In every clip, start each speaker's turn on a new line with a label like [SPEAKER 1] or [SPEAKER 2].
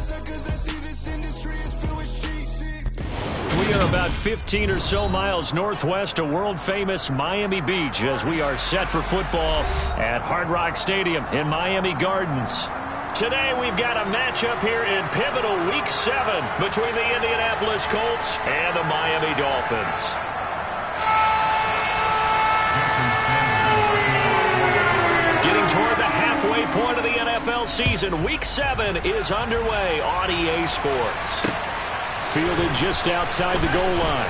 [SPEAKER 1] We are about 15 or so miles northwest of world-famous Miami Beach as we are set for football at Hard Rock Stadium in Miami Gardens. Today we've got a matchup here in pivotal Week 7 between the Indianapolis Colts and the Miami Dolphins. Getting toward the halfway point of the NFL season, Week 7 is underway on EA Sports. Fielded just outside the goal line.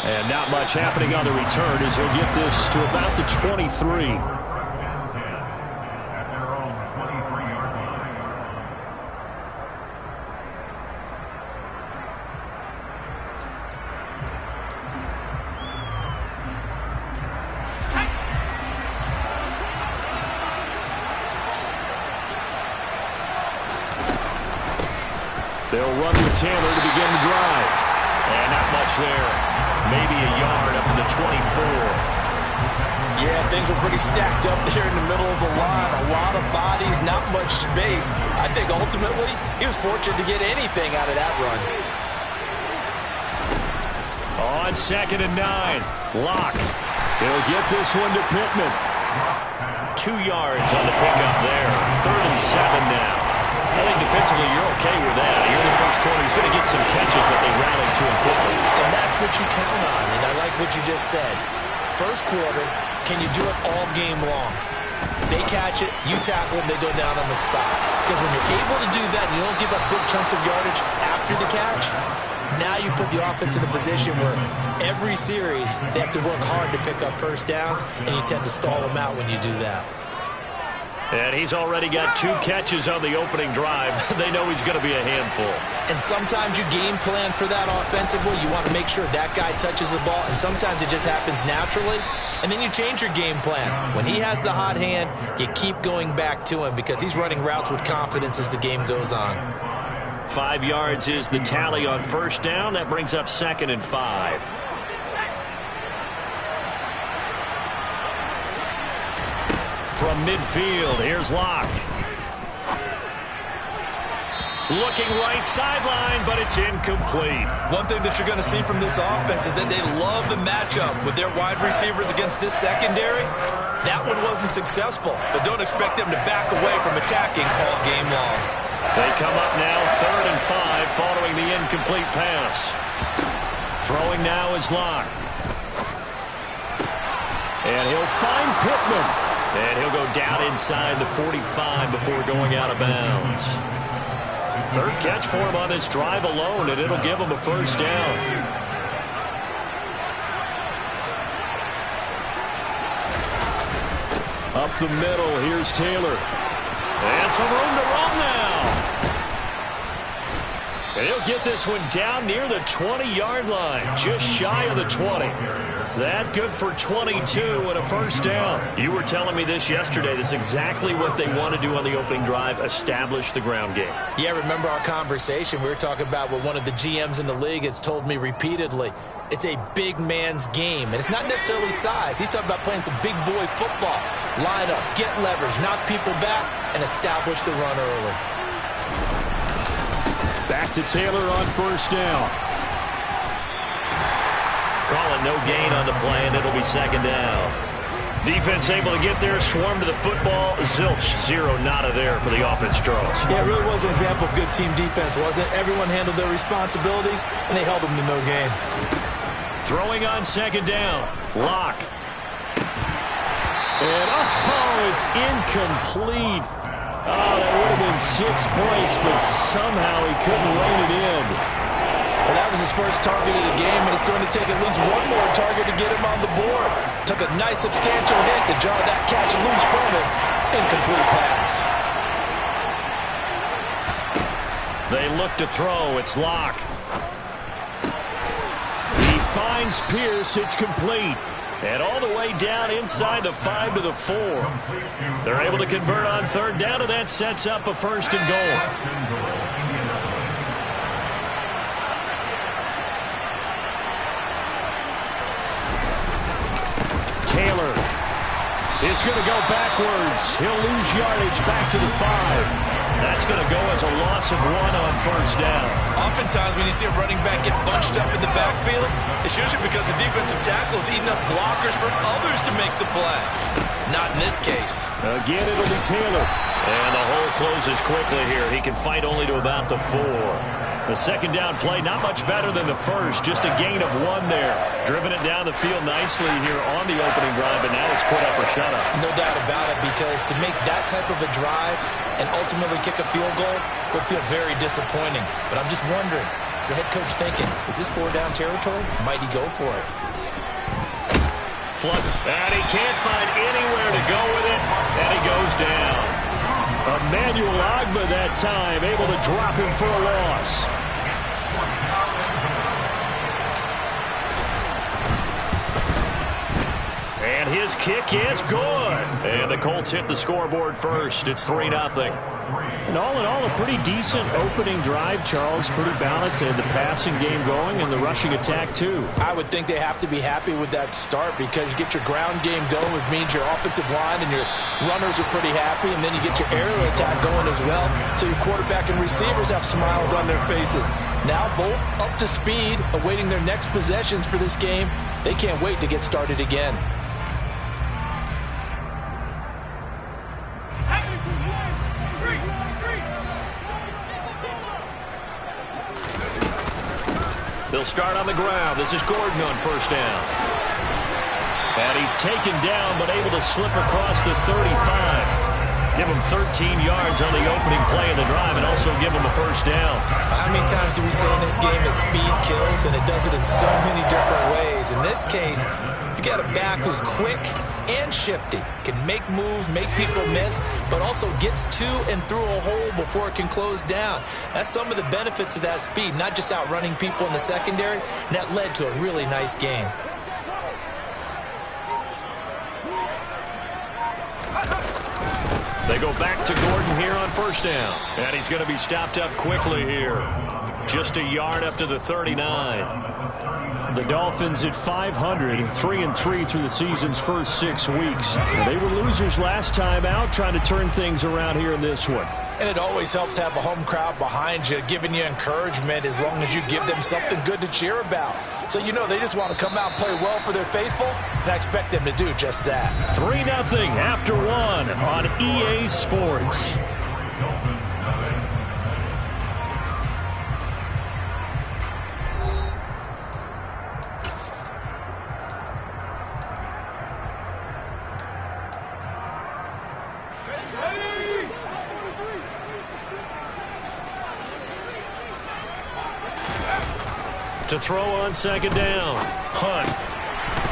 [SPEAKER 1] And not much happening on the return as he'll get this to about the 23. They'll run with Taylor to begin the drive. And not much there. Maybe a yard up to the 24.
[SPEAKER 2] Yeah, things were pretty stacked up there in the middle of the line. A lot of bodies, not much space. I think ultimately he was fortunate to get anything out of that run.
[SPEAKER 1] On 2nd and 9. Locke. He'll get this one to Pittman. 2 yards on the pickup there. 3rd and 7 now. I think defensively you're okay with that. Here in the first quarter, he's going to get some catches, but they rallied to him quickly.
[SPEAKER 2] And that's what you count on, and I like what you just said. First quarter, can you do it all game long? They catch it, you tackle them, they go down on the spot. Because when you're able to do that and you don't give up big chunks of yardage after the catch, now you put the offense in a position where every series they have to work hard to pick up first downs, and you tend to stall them out when you do that.
[SPEAKER 1] And he's already got 2 catches on the opening drive. They know he's going to be a handful.
[SPEAKER 2] And sometimes you game plan for that offensively. You want to make sure that guy touches the ball, and sometimes it just happens naturally. And then you change your game plan. When he has the hot hand, you keep going back to him because he's running routes with confidence as the game goes on.
[SPEAKER 1] 5 yards is the tally on first down. That brings up 2nd and 5. From midfield, here's Locke. Looking right sideline, but it's incomplete.
[SPEAKER 2] One thing that you're going to see from this offense is that they love the matchup with their wide receivers against this secondary. That one wasn't successful, but don't expect them to back away from attacking all game long.
[SPEAKER 1] They come up now 3rd and 5 following the incomplete pass. Throwing now is Locke. And he'll find Pittman. And he'll go down inside the 45 before going out of bounds. 3rd catch for him on this drive alone, and it'll give him a first down. Up the middle, here's Taylor. And some room to run now. And he'll get this one down near the 20-yard line, just shy of the 20. That good for 22 and a first down. You were telling me this yesterday. This is exactly what they want to do on the opening drive, establish the ground game.
[SPEAKER 2] Yeah, remember our conversation? We were talking about what one of the GMs in the league has told me repeatedly. It's a big man's game, and it's not necessarily size. He's talking about playing some big boy football. Line up, get leverage, knock people back, and establish the run early.
[SPEAKER 1] Back to Taylor on first down. Calling no gain on the play, and it'll be 2nd down. Defense able to get there, swarm to the football. Zilch, 0 nada there for the offense, Charles.
[SPEAKER 2] Yeah, it really was an example of good team defense, wasn't it? Everyone handled their responsibilities, and they held them to no gain.
[SPEAKER 1] Throwing on 2nd down. Locke. And, it's incomplete. Oh, that would have been 6 points, but somehow he couldn't rein it in.
[SPEAKER 2] Well, that was his first target of the game, and it's going to take at least one more target to get him on the board. Took a nice substantial hit to jar that catch loose from him. Incomplete pass.
[SPEAKER 1] They look to throw. It's Locke. He finds Pierce. It's complete. And all the way down inside the 5 to the 4. They're able to convert on 3rd down, and that sets up a 1st and goal. Taylor is going to go backwards. He'll lose yardage back to the 5. That's going to go as a loss of 1 on first down.
[SPEAKER 2] Oftentimes when you see a running back get bunched up in the backfield, it's usually because the defensive tackle is eating up blockers for others to make the play. Not in this case.
[SPEAKER 1] Again, it'll be Taylor. And the hole closes quickly here. He can fight only to about the 4. The second down play, not much better than the first. Just a gain of 1 there. Driven it down the field nicely here on the opening drive, but now it's put up or shut up.
[SPEAKER 2] No doubt about it, because to make that type of a drive and ultimately kick a field goal will feel very disappointing. But I'm just wondering, is the head coach thinking, is this 4-down territory? Might he go for it?
[SPEAKER 1] Flood, and he can't find anywhere to go with it, and he goes down. Emmanuel Ogbah that time, able to drop him for a loss. And his kick is good. And the Colts hit the scoreboard first. It's 3-0. And all in all, a pretty decent opening drive, Charles. Pretty balanced. They had the passing game going and the rushing attack, too.
[SPEAKER 2] I would think they have to be happy with that start, because you get your ground game going, which means your offensive line and your runners are pretty happy, and then you get your aerial attack going as well, so your quarterback and receivers have smiles on their faces. Now both up to speed, awaiting their next possessions for this game. They can't wait to get started again.
[SPEAKER 1] They'll start on the ground. This is Gordon on first down. And he's taken down, but able to slip across the 35. Give him 13 yards on the opening play of the drive and also give him a first down.
[SPEAKER 2] How many times do we say in this game that speed kills, and it does it in so many different ways? In this case, you got a back who's quick and shifty, can make moves, make people miss, but also gets to and through a hole before it can close down. That's some of the benefits of that speed, not just outrunning people in the secondary, and that led to a really nice game.
[SPEAKER 1] They go back to Gordon here on first down. And he's going to be stopped up quickly here. Just a yard up to the 39. The Dolphins at 500, 3-3 through the season's first 6 weeks. They were losers last time out, trying to turn things around here in this one.
[SPEAKER 2] And it always helps to have a home crowd behind you, giving you encouragement as long as you give them something good to cheer about. So you know they just want to come out and play well for their faithful, and I expect them to do just that.
[SPEAKER 1] 3-0 after 1 on EA Sports. To throw on second down. Hunt.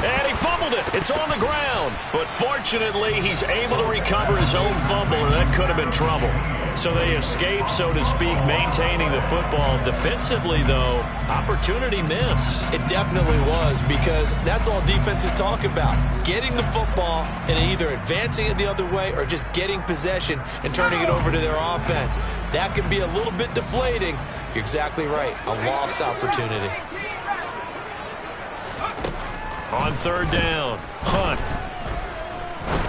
[SPEAKER 1] And he fumbled it. It's on the ground. But fortunately, he's able to recover his own fumble, and that could have been trouble. So they escape, so to speak, maintaining the football. Defensively, though, opportunity miss.
[SPEAKER 2] It definitely was, because that's all defenses talk about. Getting the football and either advancing it the other way or just getting possession and turning it over to their offense. That can be a little bit deflating. You're exactly right. A lost opportunity.
[SPEAKER 1] On third down, Hunt.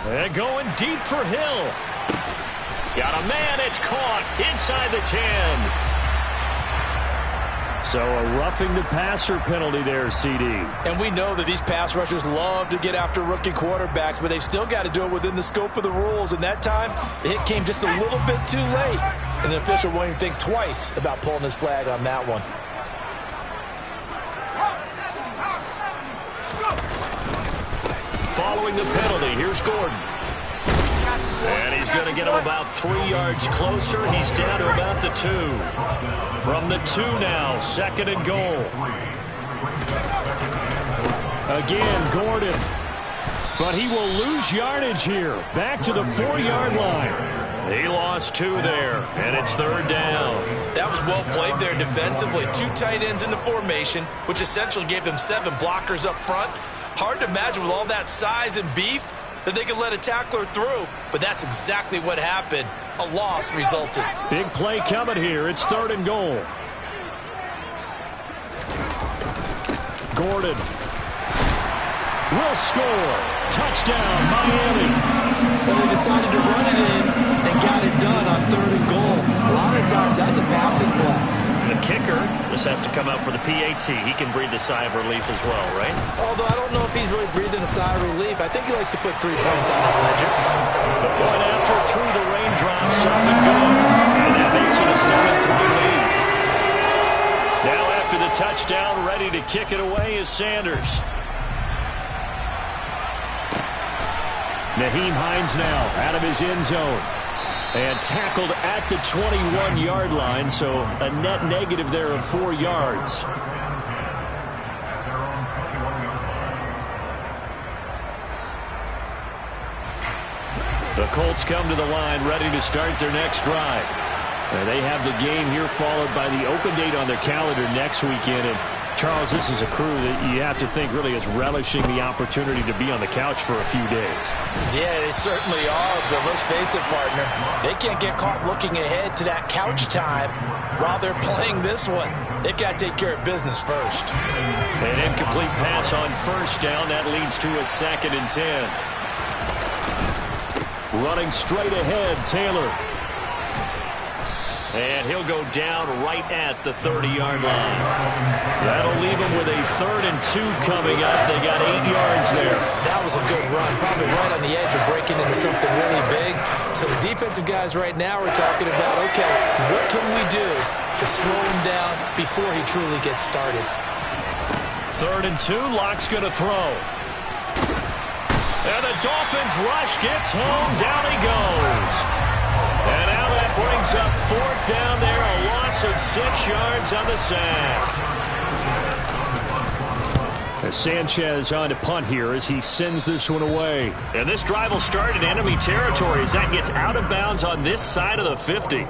[SPEAKER 1] And going deep for Hill. Got a man, it's caught inside the 10. So a roughing the passer penalty there, CD.
[SPEAKER 2] And we know that these pass rushers love to get after rookie quarterbacks, but they've still got to do it within the scope of the rules. And that time, the hit came just a little bit too late. And the official won't even think twice about pulling his flag on that one.
[SPEAKER 1] Following the penalty, here's Gordon. And he's going to get him about 3 yards closer. He's down to about the 2. From the 2 now, second and goal. Again, Gordon. But he will lose yardage here. Back to the 4-yard line. He lost 2 there, and it's third down.
[SPEAKER 2] That was well played there defensively. 2 tight ends in the formation, which essentially gave them 7 blockers up front. Hard to imagine with all that size and beef that they could let a tackler through, but that's exactly what happened. A loss resulted.
[SPEAKER 1] Big play coming here. It's third and goal. Gordon will score. Touchdown, Miami.
[SPEAKER 2] but they decided to run it in and got it done on 3rd and goal. A lot of times, that's a passing play.
[SPEAKER 1] The kicker just has to come out for the PAT. He can breathe a sigh of relief as well, right?
[SPEAKER 2] Although I don't know if he's really breathing a sigh of relief. I think he likes to put 3 points on his ledger.
[SPEAKER 1] The point after through the raindrops, up and good. And that makes it a 7-3 lead. Now after the touchdown, ready to kick it away is Sanders. Nyheim Hines now out of his end zone. And tackled at the 21-yard line, so a net negative there of 4 yards. The Colts come to the line ready to start their next drive. They have the game here followed by the open date on their calendar next weekend. And Charles, this is a crew that you have to think really is relishing the opportunity to be on the couch for a few days.
[SPEAKER 2] Yeah, they certainly are, but let's face it, partner. They can't get caught looking ahead to that couch time while they're playing this one. They've got to take care of business first.
[SPEAKER 1] An incomplete pass on first down. That leads to a 2nd and 10. Running straight ahead, Taylor. And he'll go down right at the 30-yard line. That'll leave him with a 3rd and 2 coming up. They got 8 yards there.
[SPEAKER 2] That was a good run, probably right on the edge of breaking into something really big. So the defensive guys right now are talking about, okay, what can we do to slow him down before he truly gets started?
[SPEAKER 1] 3rd and 2, Lock's going to throw. And the Dolphins rush gets home. Down he goes. And now that brings up 4th down there, a loss of 6 yards on the sack. As Sanchez on to punt here as he sends this one away. And this drive will start in enemy territory as that gets out of bounds on this side of the 50.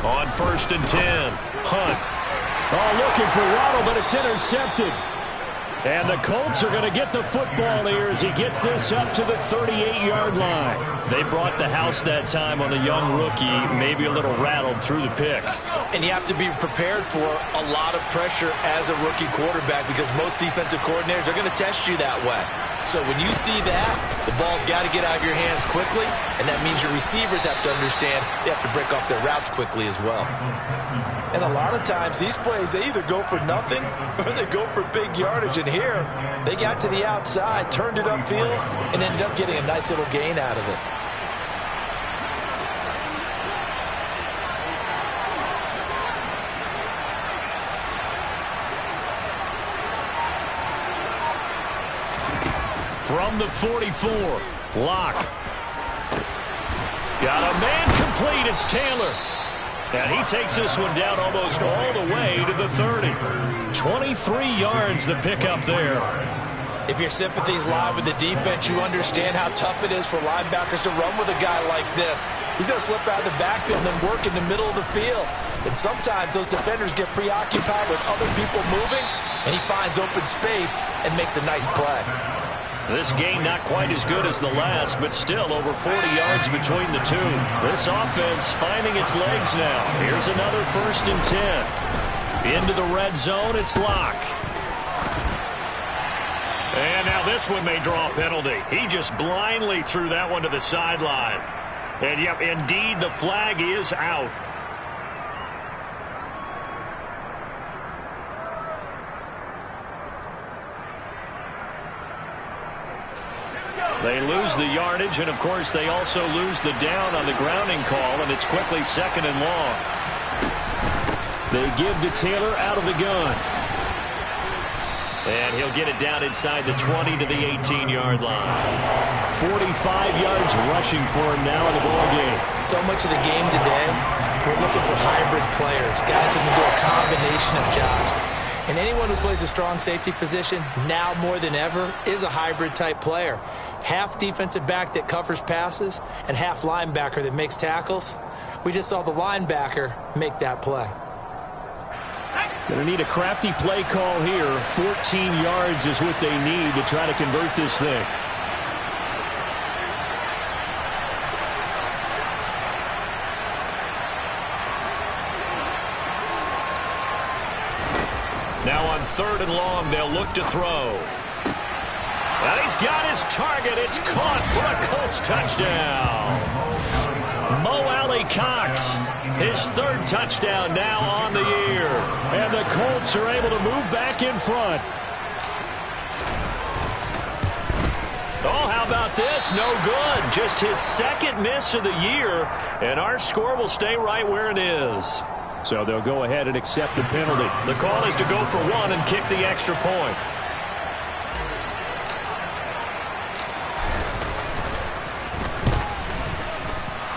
[SPEAKER 1] On 1st and 10, Hunt. Oh, looking for Waddle, but it's intercepted. And the Colts are going to get the football here as he gets this up to the 38-yard line. They brought the house that time on the young rookie, maybe a little rattled through the pick.
[SPEAKER 2] And you have to be prepared for a lot of pressure as a rookie quarterback because most defensive coordinators are going to test you that way. So when you see that, the ball's got to get out of your hands quickly, and that means your receivers have to understand they have to break off their routes quickly as well. And a lot of times, these plays, they either go for nothing or they go for big yardage. And here, they got to the outside, turned it upfield, and ended up getting a nice little gain out of it.
[SPEAKER 1] From the 44, Lock. Got a man complete. It's Taylor. And he takes this one down almost all the way to the 30. 23 yards the pickup there.
[SPEAKER 2] If your sympathies lie with the defense, you understand how tough it is for linebackers to run with a guy like this. He's going to slip out of the backfield and then work in the middle of the field. And sometimes those defenders get preoccupied with other people moving, and he finds open space and makes a nice play.
[SPEAKER 1] This gain not quite as good as the last, but still over 40 yards between the two. This offense finding its legs now. Here's another 1st and 10. Into the red zone, it's Lock. And now this one may draw a penalty. He just blindly threw that one to the sideline. And yep, indeed, the flag is out. They lose the yardage, and of course they also lose the down on the grounding call, and it's quickly 2nd and long. They give to Taylor out of the gun. And he'll get it down inside the 20 to the 18-yard line. 45 yards rushing for him now in the ball game.
[SPEAKER 2] So much of the game today we're looking for hybrid players, guys who can do a combination of jobs. And anyone who plays a strong safety position, now more than ever, is a hybrid-type player. Half defensive back that covers passes and half linebacker that makes tackles. We just saw the linebacker make that play.
[SPEAKER 1] Going to need a crafty play call here. 14 yards is what they need to try to convert this thing. Now on 3rd and long, they'll look to throw. And he's got his target. It's caught for a Colts touchdown. Mo Alley-Cox, his 3rd touchdown now on the year. And the Colts are able to move back in front. Oh, how about this? No good. Just his 2nd miss of the year. And our score will stay right where it is. So they'll go ahead and accept the penalty. The call is to go for 1 and kick the extra point.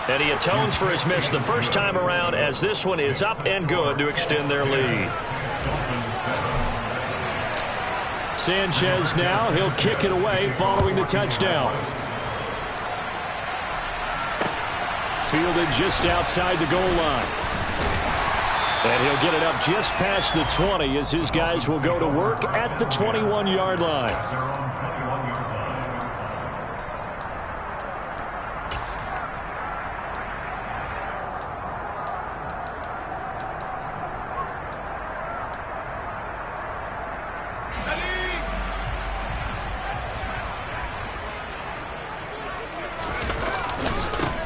[SPEAKER 1] And he atones for his miss the first time around, as this one is up and good to extend their lead. Sanchez now, he'll kick it away following the touchdown. Fielded just outside the goal line. And he'll get it up just past the 20 as his guys will go to work at the 21-yard line.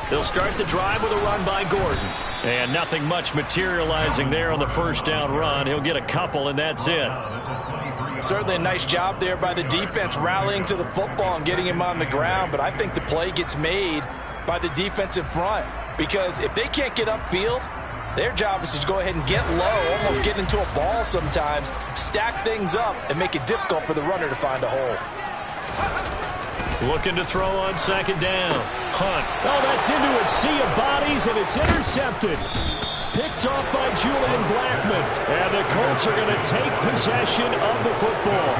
[SPEAKER 1] They'll start the drive with a run by Gordon. And nothing much materializing there on the first down run. He'll get a couple, and that's it.
[SPEAKER 2] Certainly a nice job there by the defense rallying to the football and getting him on the ground. But I think the play gets made by the defensive front. Because if they can't get upfield, their job is to go ahead and get low, almost get into a ball sometimes, stack things up, and make it difficult for the runner to find a hole.
[SPEAKER 1] Looking to throw on 2nd down. Hunt. Oh, that's into a sea of bodies, and it's intercepted. Picked off by Julian Blackman. And the Colts are going to take possession of the football.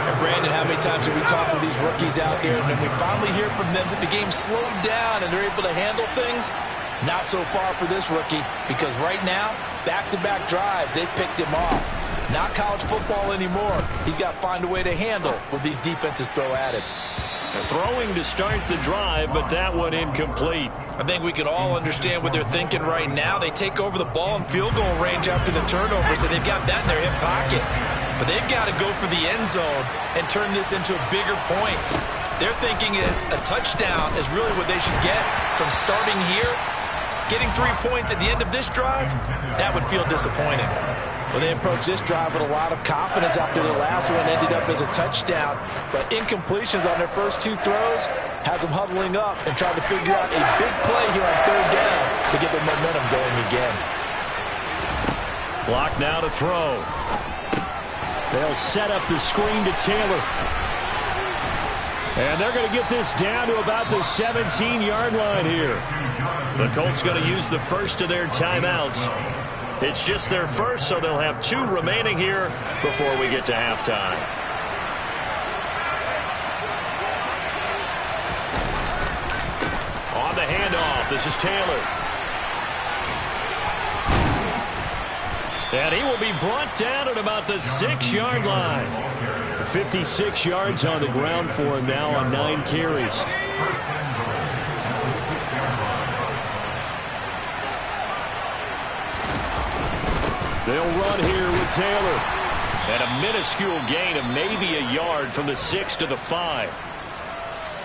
[SPEAKER 2] And Brandon, how many times have we talked with these rookies out here, and then we finally hear from them that the game slowed down and they're able to handle things? Not so far for this rookie, because right now, back-to-back drives, they picked him off. Not college football anymore. He's got to find a way to handle what these defenses throw at him.
[SPEAKER 1] Throwing to start the drive, but that one incomplete.
[SPEAKER 2] I think we can all understand what they're thinking right now. They take over the ball in field goal range after the turnover, so they've got that in their hip pocket. But they've got to go for the end zone and turn this into bigger points. Their thinking is a touchdown is really what they should get from starting here. Getting 3 points at the end of this drive, that would feel disappointing. Well, they approached this drive with a lot of confidence after their last one ended up as a touchdown. But incompletions on their first 2 throws has them huddling up and trying to figure out a big play here on 3rd down to get their momentum going again.
[SPEAKER 1] Block now to throw. They'll set up the screen to Taylor. And they're going to get this down to about the 17-yard line here. The Colts going to use the first of their timeouts. It's just their first, so they'll have 2 remaining here before we get to halftime. On the handoff, this is Taylor. And he will be brought down at about the 6-yard line. 56 yards on the ground for him now on 9 carries. They'll run here with Taylor. And a minuscule gain of maybe a yard from the 6 to the 5.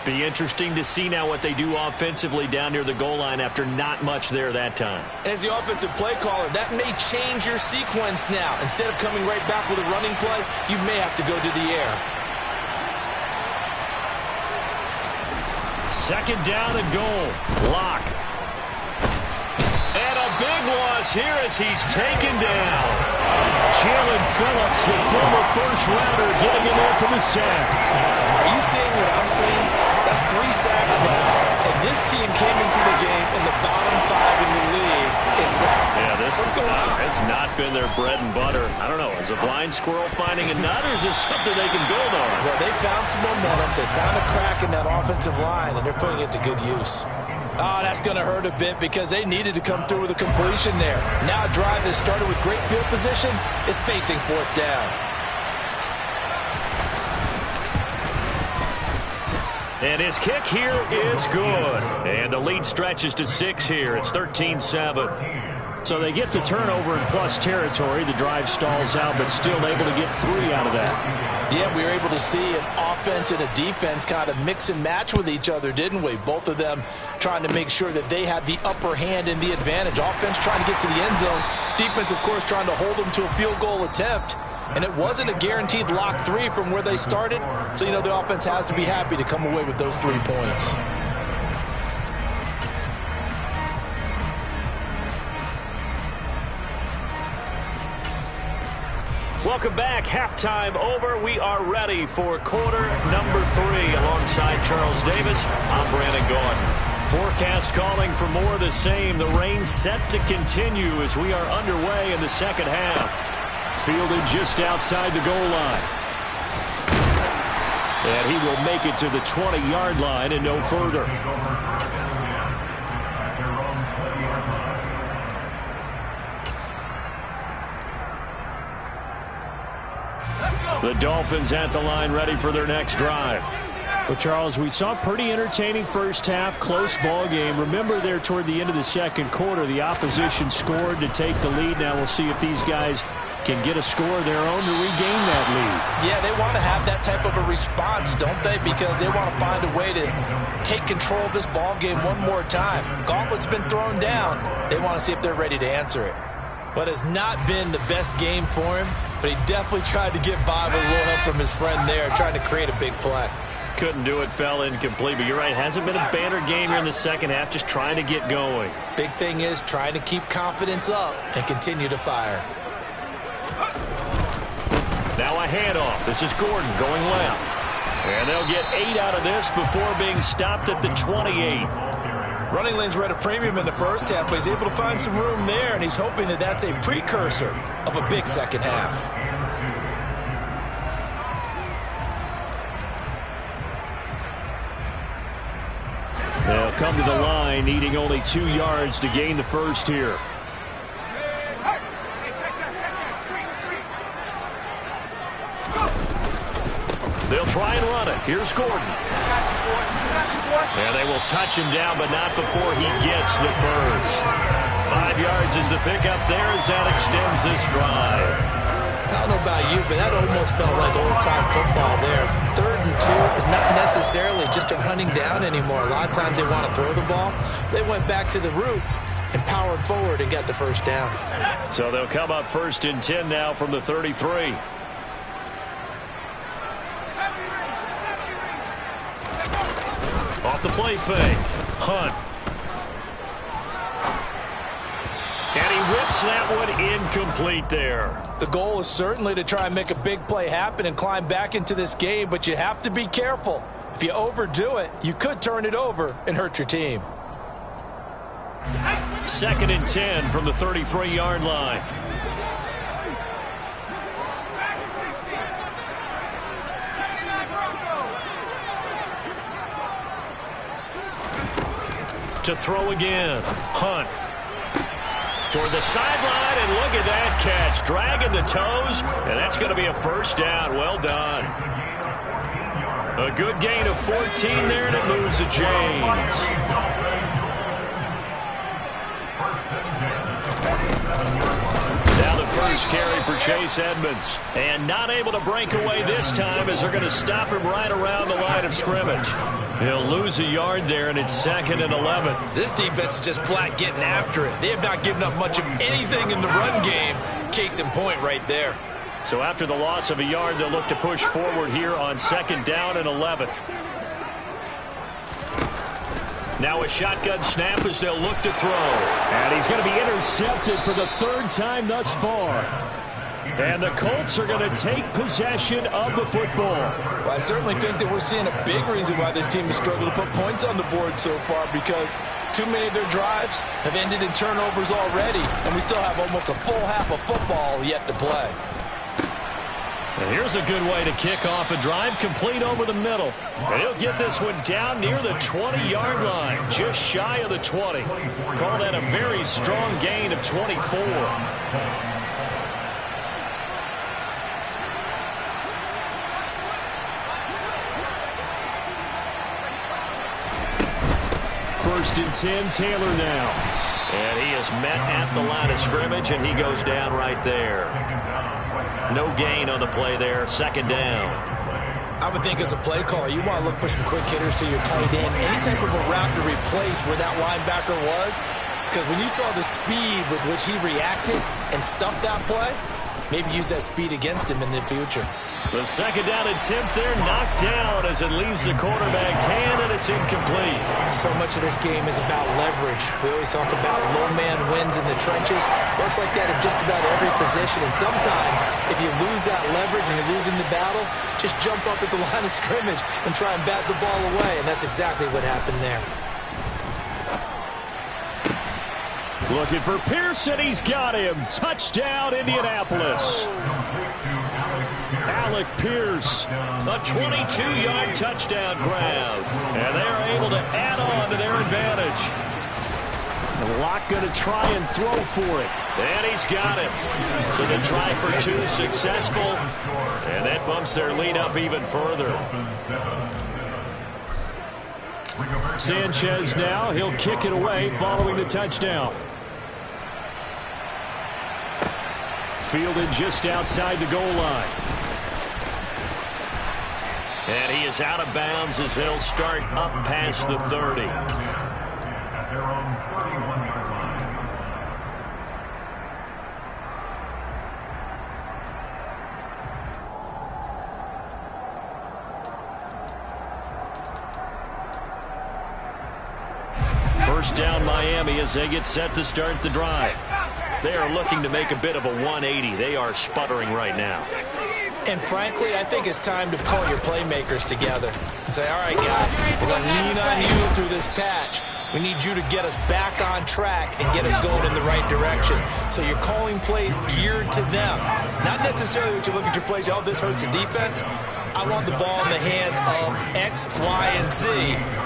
[SPEAKER 1] Be interesting to see now what they do offensively down near the goal line after not much there that time.
[SPEAKER 2] As the offensive play caller, that may change your sequence now. Instead of coming right back with a running play, you may have to go to the air.
[SPEAKER 1] 2nd down and goal. Lock. And a big loss here as he's taken down. Jalen Phillips, the former first rounder, getting in there for the sack.
[SPEAKER 2] Are you seeing what I'm seeing? That's 3 sacks now. And this team came into the game in the bottom 5 in the league in sacks.
[SPEAKER 1] Yeah,
[SPEAKER 2] What's going on?
[SPEAKER 1] It's not been their bread and butter. I don't know. Is a blind squirrel finding a nut, or is this something they can build on?
[SPEAKER 2] Well, they found some momentum. They found a crack in that offensive line, and they're putting it to good use. Oh, that's going to hurt a bit because they needed to come through with a completion there. Now a drive that started with great field position is facing 4th down.
[SPEAKER 1] And his kick here is good. And the lead stretches to 6 here. It's 13-7. So they get the turnover in plus territory. The drive stalls out, but still able to get 3 out of that.
[SPEAKER 2] Yeah, we were able to see an offense and a defense kind of mix and match with each other, didn't we? Both of them trying to make sure that they had the upper hand and the advantage. Offense trying to get to the end zone. Defense, of course, trying to hold them to a field goal attempt. And it wasn't a guaranteed lock 3 from where they started. So, the offense has to be happy to come away with those 3 points.
[SPEAKER 1] Welcome back. Halftime over. We are ready for quarter number 3. Alongside Charles Davis, I'm Brandon Gaudin. Forecast calling for more of the same. The rain set to continue as we are underway in the second half. Fielded just outside the goal line. And he will make it to the 20-yard line and no further. The Dolphins at the line ready for their next drive. Well, Charles, we saw a pretty entertaining first half, close ball game. Remember there toward the end of the second quarter, the opposition scored to take the lead. Now we'll see if these guys can get a score of their own to regain that lead.
[SPEAKER 2] Yeah, they want to have that type of a response, don't they? Because they want to find a way to take control of this ball game one more time. Gauntlet's been thrown down. They want to see if they're ready to answer it. But it's not been the best game for him, but he definitely tried to get by with a little help from his friend there, trying to create a big play.
[SPEAKER 1] Couldn't do it, fell incomplete, but you're right, hasn't been a banner game here in the second half, just trying to get going.
[SPEAKER 2] Big thing is trying to keep confidence up and continue to fire.
[SPEAKER 1] Now a handoff. This is Gordon going left. And they'll get 8 out of this before being stopped at the 28.
[SPEAKER 2] Running lanes were at a premium in the first half, but he's able to find some room there, and he's hoping that that's a precursor of a big second half.
[SPEAKER 1] They'll come to the line, needing only 2 yards to gain the first here. They'll try and run it. Here's Gordon. And they will touch him down, but not before he gets the first. 5 yards is the pickup there as that extends this drive.
[SPEAKER 2] I don't know about you, but that almost felt like old-time football there. 3rd and 2 is not necessarily just a running down anymore. A lot of times they want to throw the ball. They went back to the roots and powered forward and got the first down.
[SPEAKER 1] So they'll come up 1st and 10 now from the 33. Off the play fake. Hunt. And he whips that one incomplete there.
[SPEAKER 2] The goal is certainly to try and make a big play happen and climb back into this game, but you have to be careful. If you overdo it, you could turn it over and hurt your team.
[SPEAKER 1] 2nd and 10 from the 33-yard line. To throw again. Hunt. Toward the sideline, and look at that catch. Dragging the toes, and that's going to be a first down. Well done. A good gain of 14 there, and it moves to James. Now the first carry for Chase Edmonds. And not able to break away this time as they're going to stop him right around the line of scrimmage. He'll lose a yard there, and it's 2nd and 11.
[SPEAKER 2] This defense is just flat getting after it. They have not given up much of anything in the run game. Case in point right there.
[SPEAKER 1] So after the loss of a yard, they'll look to push forward here on 2nd down and 11. Now a shotgun snap as they'll look to throw. And he's going to be intercepted for the 3rd time thus far. And the Colts are going to take possession of the football.
[SPEAKER 2] Well, I certainly think that we're seeing a big reason why this team has struggled to put points on the board so far, because too many of their drives have ended in turnovers already, and we still have almost a full half of football yet to play.
[SPEAKER 1] And here's a good way to kick off a drive, complete over the middle. And he'll get this one down near the 20-yard line, just shy of the 20. Call that a very strong gain of 24. First and 10, Taylor now. And he is met at the line of scrimmage, and he goes down right there. No gain on the play there, second down.
[SPEAKER 2] I would think as a play caller, you want to look for some quick hitters to your tight end. Any type of a route to replace where that linebacker was. Because when you saw the speed with which he reacted and stuffed that play, maybe use that speed against him in the future.
[SPEAKER 1] The second down attempt there knocked down as it leaves the quarterback's hand, and it's incomplete.
[SPEAKER 2] So much of this game is about leverage. We always talk about low man wins in the trenches. Well, it's like that in just about every position. And sometimes, if you lose that leverage and you're losing the battle, just jump up at the line of scrimmage and try and bat the ball away. And that's exactly what happened there.
[SPEAKER 1] Looking for Pearson. He's got him. Touchdown, Indianapolis. Alec Pierce, a 22-yard touchdown grab. And they are able to add on to their advantage. Locke going to try and throw for it. And he's got it. So the try for two successful. And that bumps their lead up even further. Sanchez now. He'll kick it away following the touchdown. Fielded just outside the goal line. And he is out of bounds as they'll start up past the 30. First down Miami as they get set to start the drive. They are looking to make a bit of a 180. They are sputtering right now.
[SPEAKER 2] And frankly, I think it's time to pull your playmakers together and say, all right, guys, we're going to lean on you through this patch. We need you to get us back on track and get us going in the right direction. So you're calling plays geared to them. Not necessarily when you look at your plays, oh, this hurts the defense. I want the ball in the hands of X, Y, and Z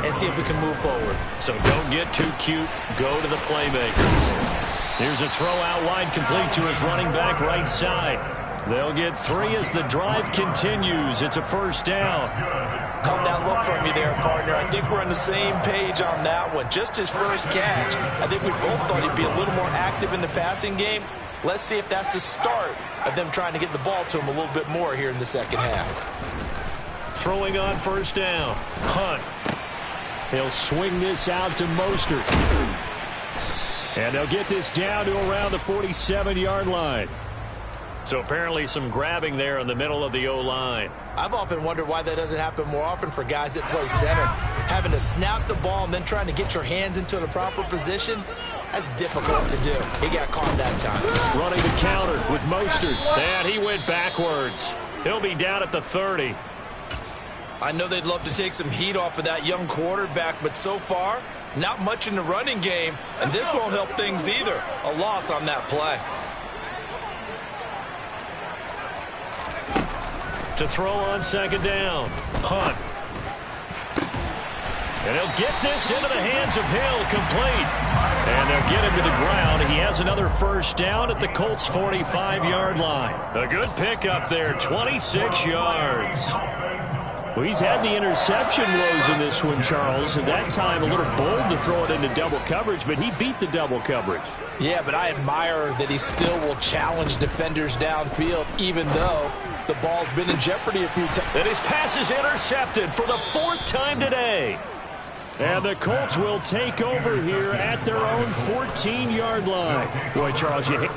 [SPEAKER 2] and see if we can move forward.
[SPEAKER 1] So don't get too cute. Go to the playmakers. Here's a throw out wide, complete to his running back right side. They'll get 3 as the drive continues. It's a first down.
[SPEAKER 2] Caught that look from you there, partner. I think we're on the same page on that one. Just his first catch. I think we both thought he'd be a little more active in the passing game. Let's see if that's the start of them trying to get the ball to him a little bit more here in the second half.
[SPEAKER 1] Throwing on first down. Hunt. He'll swing this out to Mostert. And they'll get this down to around the 47-yard line. So apparently some grabbing there in the middle of the O-line.
[SPEAKER 2] I've often wondered why that doesn't happen more often for guys that play center. Having to snap the ball and then trying to get your hands into the proper position, that's difficult to do. He got caught that time.
[SPEAKER 1] Running the counter with Mostert. And he went backwards. He'll be down at the 30.
[SPEAKER 2] I know they'd love to take some heat off of that young quarterback, but so far, not much in the running game, and this won't help things either. A loss on that play.
[SPEAKER 1] To throw on second down. Hunt. And he'll get this into the hands of Hill, complete. And they'll get him to the ground. He has another first down at the Colts' 45-yard line. A good pickup there, 26 yards. Well, he's had the interception woes in this one, Charles, and that time a little bold to throw it into double coverage, but he beat the double coverage.
[SPEAKER 2] Yeah, but I admire that he still will challenge defenders downfield, even though the ball's been in jeopardy a few times.
[SPEAKER 1] And his pass is intercepted for the 4th time today. And the Colts will take over here at their own 14-yard line. Boy, Charles, you hit.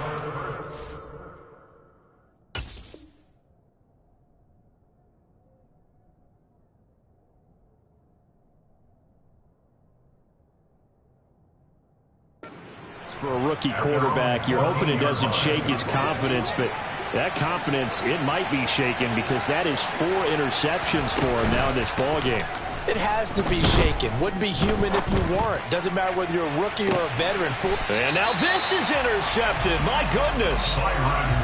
[SPEAKER 1] For a rookie quarterback, you're hoping it doesn't shake his confidence, but That confidence, it might be shaken because that is 4 interceptions for him now in this ball game.
[SPEAKER 2] It has to be shaken. Wouldn't be human if you weren't. Doesn't matter whether you're a rookie or a veteran.
[SPEAKER 1] And now this is intercepted. My goodness.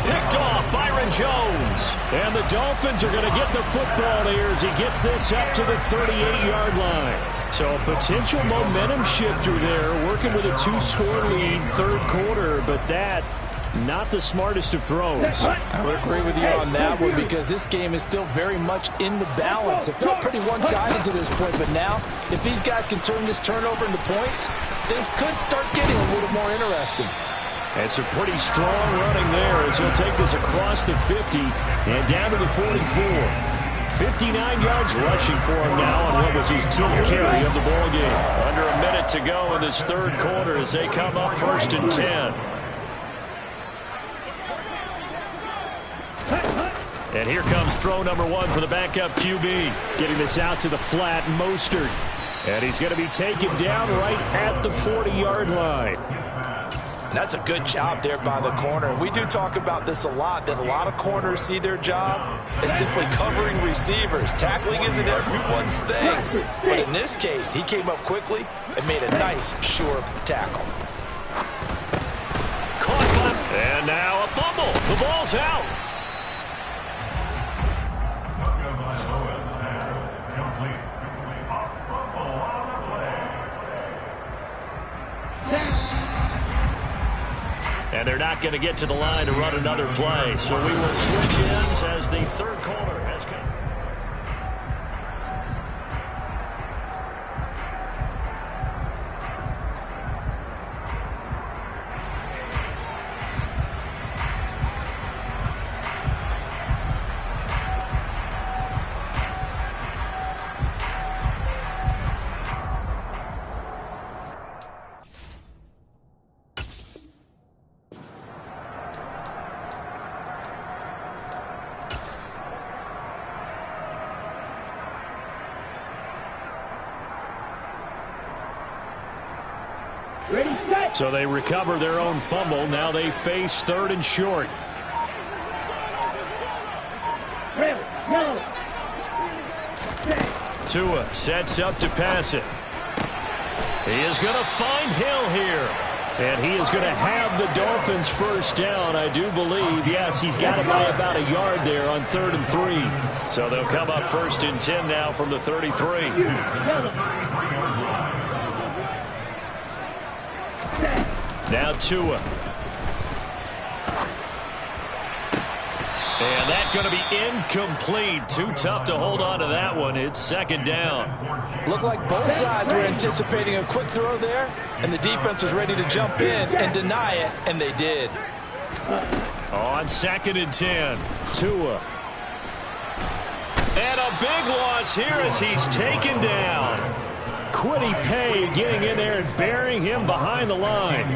[SPEAKER 1] Picked off Byron Jones. And the Dolphins are going to get the football here as he gets this up to the 38-yard line. So a potential momentum shifter there, working with a 2-score lead, third quarter, but that not the smartest of throws.
[SPEAKER 2] I would agree with you on that one because this game is still very much in the balance. It felt pretty one-sided to this point, but now if these guys can turn this turnover into points, things could start getting a little more interesting.
[SPEAKER 1] And some pretty strong running there as he'll take this across the 50 and down to the 44. 59 yards rushing for him now on what was his 10th carry of the ball game. Under a minute to go in this third quarter as they come up 1st and 10. And here comes throw number 1 for the backup QB. Getting this out to the flat, Mostert. And he's going to be taken down right at the 40-yard line.
[SPEAKER 2] And that's a good job there by the corner. We do talk about this a lot, that a lot of corners see their job as simply covering receivers. Tackling isn't everyone's thing. But in this case, he came up quickly and made a nice, sure tackle.
[SPEAKER 1] Caught, and now a fumble. The ball's out. And they're not going to get to the line to run another play. So we will switch ends as the third quarter has come. So they recover their own fumble. Now they face 3rd and short. Tua sets up to pass it. He is going to find Hill here. And he is going to have the Dolphins first down, I do believe. Yes, he's got it by about a yard there on 3rd and 3. So they'll come up 1st and 10 now from the 33. Now Tua. And that's going to be incomplete. Too tough to hold on to that one. It's 2nd down.
[SPEAKER 2] Looked like both sides were anticipating a quick throw there, and the defense was ready to jump in and deny it, and they did.
[SPEAKER 1] On 2nd and 10, Tua. And a big loss here as he's taken down. Quiddy Pay getting in there and burying him behind the line.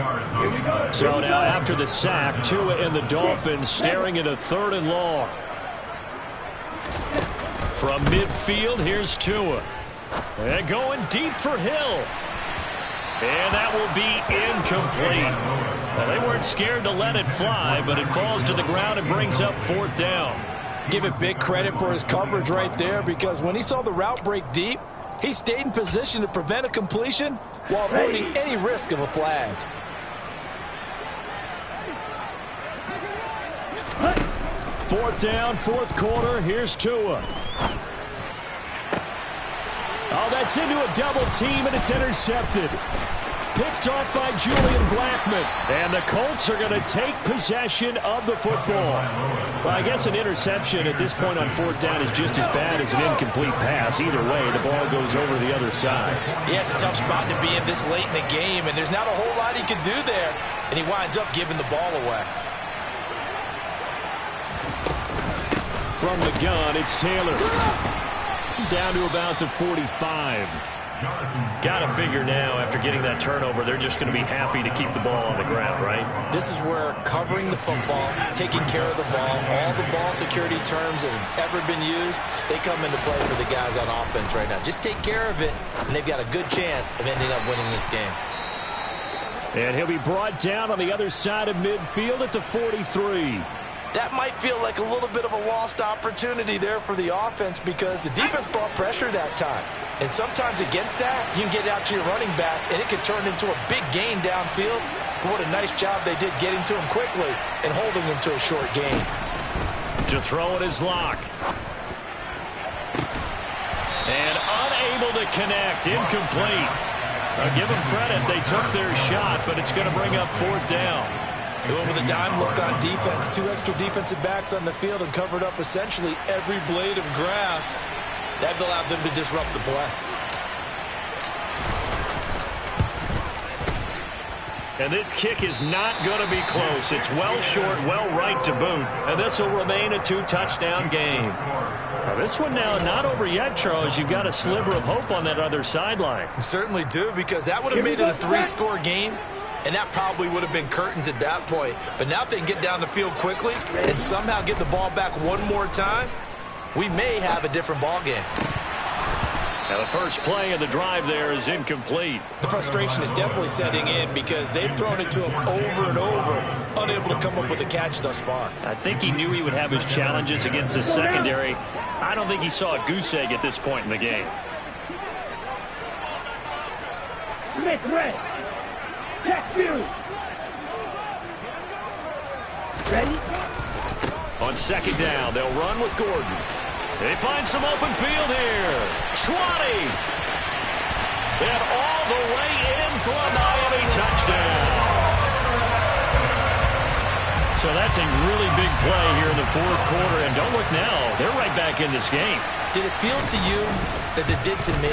[SPEAKER 1] So now after the sack, Tua and the Dolphins staring at a 3rd and long. From midfield, here's Tua. And going deep for Hill. And that will be incomplete. Well, they weren't scared to let it fly, but it falls to the ground and brings up 4th down.
[SPEAKER 2] Give it big credit for his coverage right there, because when he saw the route break deep, he stayed in position to prevent a completion while avoiding any risk of a flag.
[SPEAKER 1] Fourth down, 4th quarter. Here's Tua. Oh, that's into a double team, and it's intercepted. Picked off by Julian Blackmon. And the Colts are going to take possession of the football. Well, I guess an interception at this point on 4th down is just as bad as an incomplete pass. Either way, the ball goes over the other side.
[SPEAKER 2] Yeah, it's a tough spot to be in this late in the game, and there's not a whole lot he can do there. And he winds up giving the ball away.
[SPEAKER 1] From the gun, it's Taylor. Down to about the 45. Got to figure now, after getting that turnover, they're just going to be happy to keep the ball on the ground, right?
[SPEAKER 2] This is where covering the football, taking care of the ball, all the ball security terms that have ever been used, they come into play for the guys on offense right now. Just take care of it, and they've got a good chance of ending up winning this game.
[SPEAKER 1] And he'll be brought down on the other side of midfield at the 43.
[SPEAKER 2] that might feel like a little bit of a lost opportunity there for the offense because the defense brought pressure that time. And sometimes against that, you can get out to your running back, and it can turn into a big gain downfield. But what a nice job they did getting to him quickly and holding him to a short gain.
[SPEAKER 1] To throw it is Locke. And unable to connect. Incomplete. Give them credit. They took their shot, but it's going to bring up fourth down.
[SPEAKER 2] They went with a dime look on defense. 2 extra defensive backs on the field and covered up essentially every blade of grass. That allowed them to disrupt the play.
[SPEAKER 1] And this kick is not going to be close. It's well short, well right to boot. And this will remain a 2-touchdown game. Now this one now not over yet, Charles. You've got a sliver of hope on that other sideline.
[SPEAKER 2] You certainly do, because that would have made it a 3-score game. And that probably would have been curtains at that point. But now if they can get down the field quickly and somehow get the ball back one more time, we may have a different ball game.
[SPEAKER 1] Now the first play of the drive there is incomplete.
[SPEAKER 2] The frustration is definitely setting in because they've thrown it to him over and over, unable to come up with a catch thus far.
[SPEAKER 1] I think he knew he would have his challenges against the secondary. I don't think he saw a goose egg at this point in the game.
[SPEAKER 3] Smith red. Check you. Ready?
[SPEAKER 1] On second down, they'll run with Gordon. They find some open field here. 20. And all the way in for a Miami touchdown. So that's a really big play here in the fourth quarter. And don't look now. They're right back in this game.
[SPEAKER 2] Did it feel to you, as it did to me,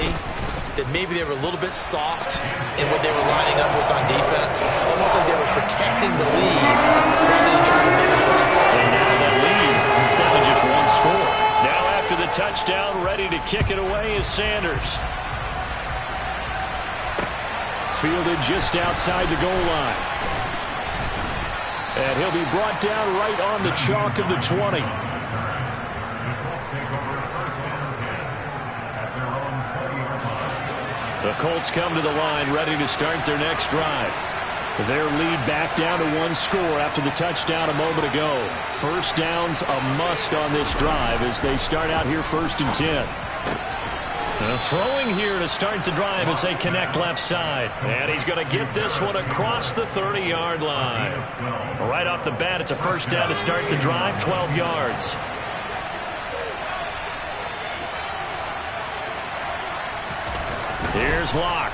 [SPEAKER 2] that maybe they were a little bit soft in what they were lining up with on defense? Almost like they were protecting the lead rather than trying to make a play.
[SPEAKER 1] And now that lead is down to just one score. Now after the touchdown, ready to kick it away is Sanders. Fielded just outside the goal line. And he'll be brought down right on the chalk of the 20. The Colts come to the line ready to start their next drive. Their lead back down to one score after the touchdown a moment ago. First down's a must on this drive as they start out here 1st and 10. Throwing here to start the drive as they connect left side. And he's going to get this one across the 30-yard line. Right off the bat, it's a first down to start the drive, 12 yards. Here's Locke.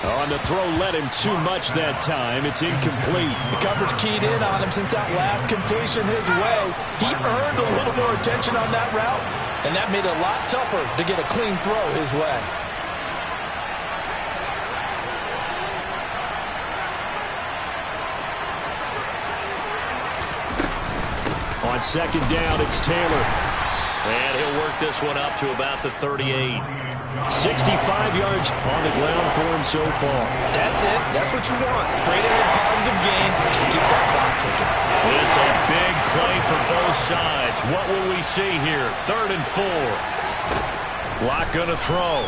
[SPEAKER 1] On the throw, led him too much that time. It's incomplete.
[SPEAKER 2] The coverage keyed in on him since that last completion his way. He earned a little more attention on that route, and that made it a lot tougher to get a clean throw his way.
[SPEAKER 1] On second down, it's Taylor. And he'll work this one up to about the 38. 65 yards on the ground for him so far.
[SPEAKER 2] That's it. That's what you want. Straight ahead, positive gain. Just keep that clock ticking.
[SPEAKER 1] This a big play for both sides. What will we see here? 3rd and 4. Locke going to throw.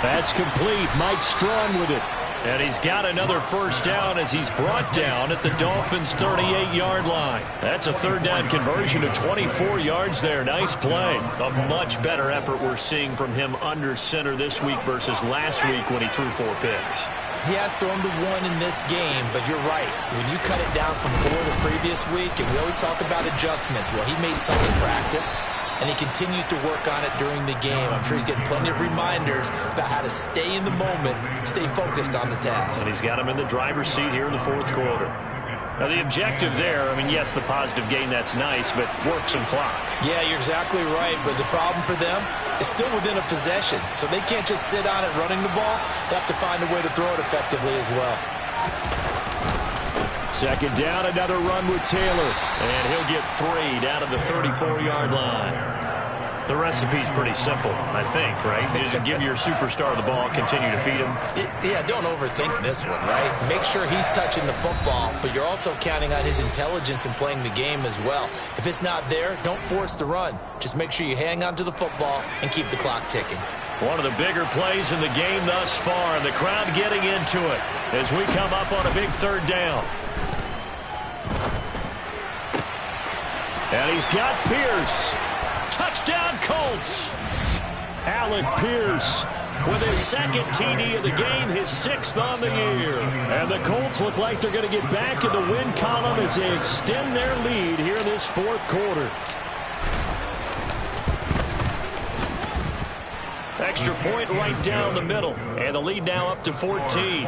[SPEAKER 1] That's complete. Mike Strong with it. And he's got another first down as he's brought down at the Dolphins' 38-yard line. That's a 3rd down conversion of 24 yards there. Nice play. A much better effort we're seeing from him under center this week versus last week when he threw 4 picks.
[SPEAKER 2] He has thrown the 1 in this game, but you're right. When you cut it down from 4 the previous week, and we always talk about adjustments, well, he made some in practice, and he continues to work on it during the game. I'm sure he's getting plenty of reminders about how to stay in the moment, stay focused on the task.
[SPEAKER 1] And he's got him in the driver's seat here in the 4th quarter. Now, the objective there, I mean, yes, the positive gain, that's nice, but work some clock.
[SPEAKER 2] Yeah, you're exactly right, but the problem for them is still within a possession, so they can't just sit on it running the ball. They have to find a way to throw it effectively as well.
[SPEAKER 1] Second down, another run with Taylor. And he'll get 3 down to the 34-yard line. The recipe's pretty simple, I think, right? Just give your superstar the ball, continue to feed him.
[SPEAKER 2] Yeah, don't overthink this one, right? Make sure he's touching the football, but you're also counting on his intelligence in playing the game as well. If it's not there, don't force the run. Just make sure you hang on to the football and keep the clock ticking.
[SPEAKER 1] One of the bigger plays in the game thus far, and the crowd getting into it as we come up on a big third down. And he's got Pierce. Touchdown, Colts. Alec Pierce with his second TD of the game, his 6th on the year. And the Colts look like they're going to get back in the win column as they extend their lead here in this 4th quarter. Extra point right down the middle. And the lead now up to 14.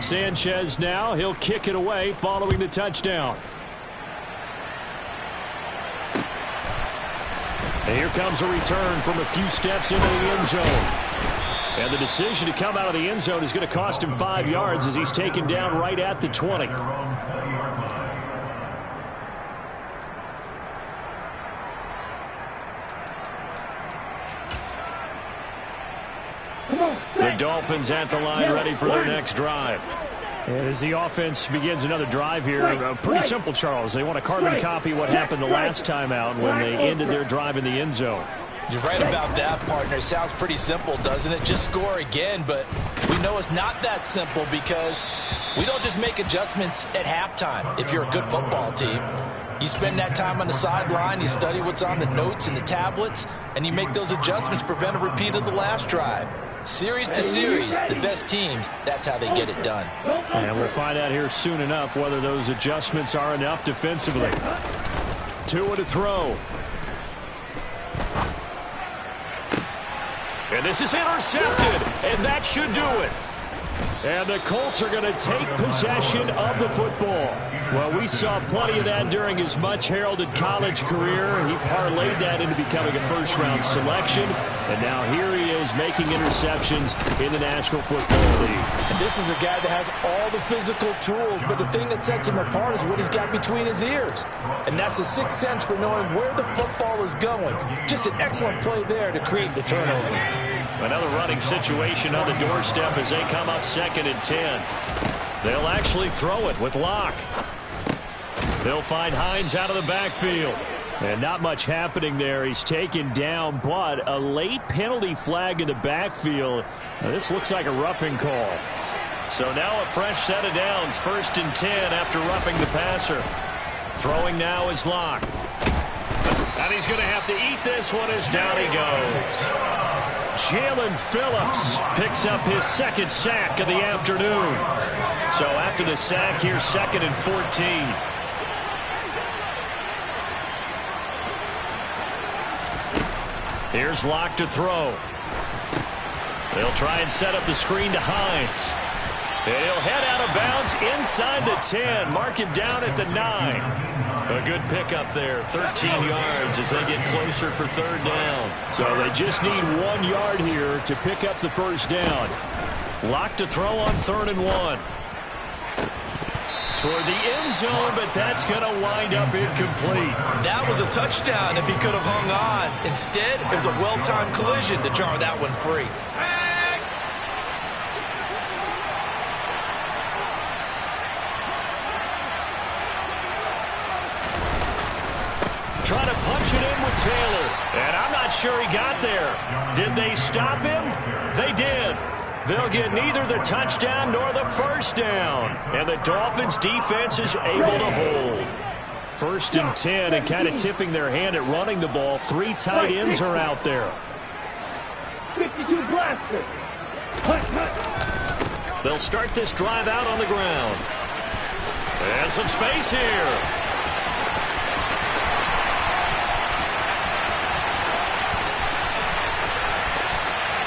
[SPEAKER 1] Sanchez now. He'll kick it away following the touchdown. And here comes a return from a few steps into the end zone. And the decision to come out of the end zone is going to cost him 5 yards as he's taken down right at the 20. The Dolphins at the line, ready for their next drive. And as the offense begins another drive here, pretty simple, Charles. They want to carbon copy what happened the last time out when they ended their drive in the end zone.
[SPEAKER 2] You're right about that, partner. It sounds pretty simple, doesn't it? Just score again, but we know it's not that simple because we don't just make adjustments at halftime. If you're a good football team, you spend that time on the sideline, you study what's on the notes and the tablets, and you make those adjustments to prevent a repeat of the last drive. Series to series, the best teams, that's how they get it done.
[SPEAKER 1] And we'll find out here soon enough whether those adjustments are enough defensively. Tua to throw. And this is intercepted, and that should do it. And the Colts are going to take possession of the football. Well, we saw plenty of that during his much-heralded college career. He parlayed that into becoming a first-round selection. And now here he is making interceptions in the National Football League.
[SPEAKER 2] And this is a guy that has all the physical tools, but the thing that sets him apart is what he's got between his ears. And that's the sixth sense for knowing where the football is going. Just an excellent play there to create the turnover.
[SPEAKER 1] Another running situation on the doorstep as they come up 2nd and 10. They'll actually throw it with Locke. They'll find Hines out of the backfield. And not much happening there. He's taken down, but a late penalty flag in the backfield. Now, this looks like a roughing call. So now a fresh set of downs. 1st and 10 after roughing the passer. Throwing now is Locke. And he's going to have to eat this one as down he goes. Jalen Phillips picks up his 2nd sack of the afternoon. So after the sack, here's 2nd and 14. Here's Locke to throw. They'll try and set up the screen to Hines. And he'll head out of bounds inside the 10. Mark it down at the 9. A good pickup there, 13 yards as they get closer for 3rd down. So they just need 1 yard here to pick up the 1st down. Locke to throw on 3rd and 1. Toward the end zone, but that's going to wind up incomplete.
[SPEAKER 2] That was a touchdown if he could have hung on. Instead, it was a well-timed collision to jar that one free.
[SPEAKER 1] Trying to punch it in with Taylor. And I'm not sure he got there. Did they stop him? They did. They'll get neither the touchdown nor the 1st down. And the Dolphins defense is able to hold. 1st and 10 and kind of tipping their hand at running the ball. 3 tight ends are out there.
[SPEAKER 3] 52 blaster.
[SPEAKER 1] They'll start this drive out on the ground. And some space here.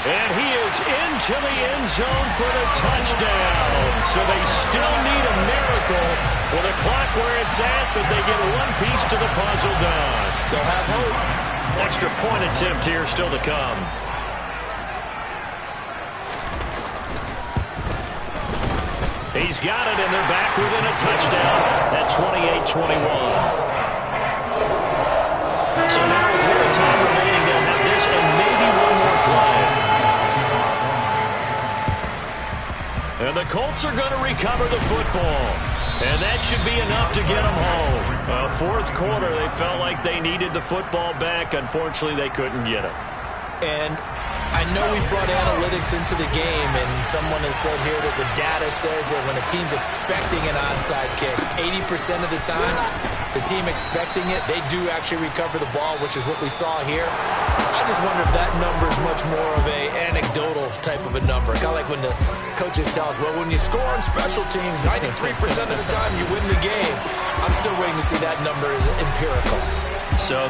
[SPEAKER 1] And he is into the end zone for the touchdown. So they still need a miracle with a clock where it's at, but they get one piece to the puzzle done.
[SPEAKER 2] Still have hope.
[SPEAKER 1] Extra point attempt here still to come. He's got it, and they're back within a touchdown at 28-21. So now with little time remaining, they'll have this and maybe one more play. And the Colts are going to recover the football. And that should be enough to get them home. Fourth quarter, they felt like they needed the football back. Unfortunately, they couldn't get it.
[SPEAKER 2] And I know we brought analytics into the game, and someone has said here that the data says that when a team's expecting an onside kick, 80% of the time, the team expecting it, they do actually recover the ball, which is what we saw here. I just wonder if that number is much more of a anecdotal type of a number. Kind of like when the coaches tell us, well, when you score on special teams, 93% of the time you win the game. I'm still waiting to see that number is empirical.
[SPEAKER 1] So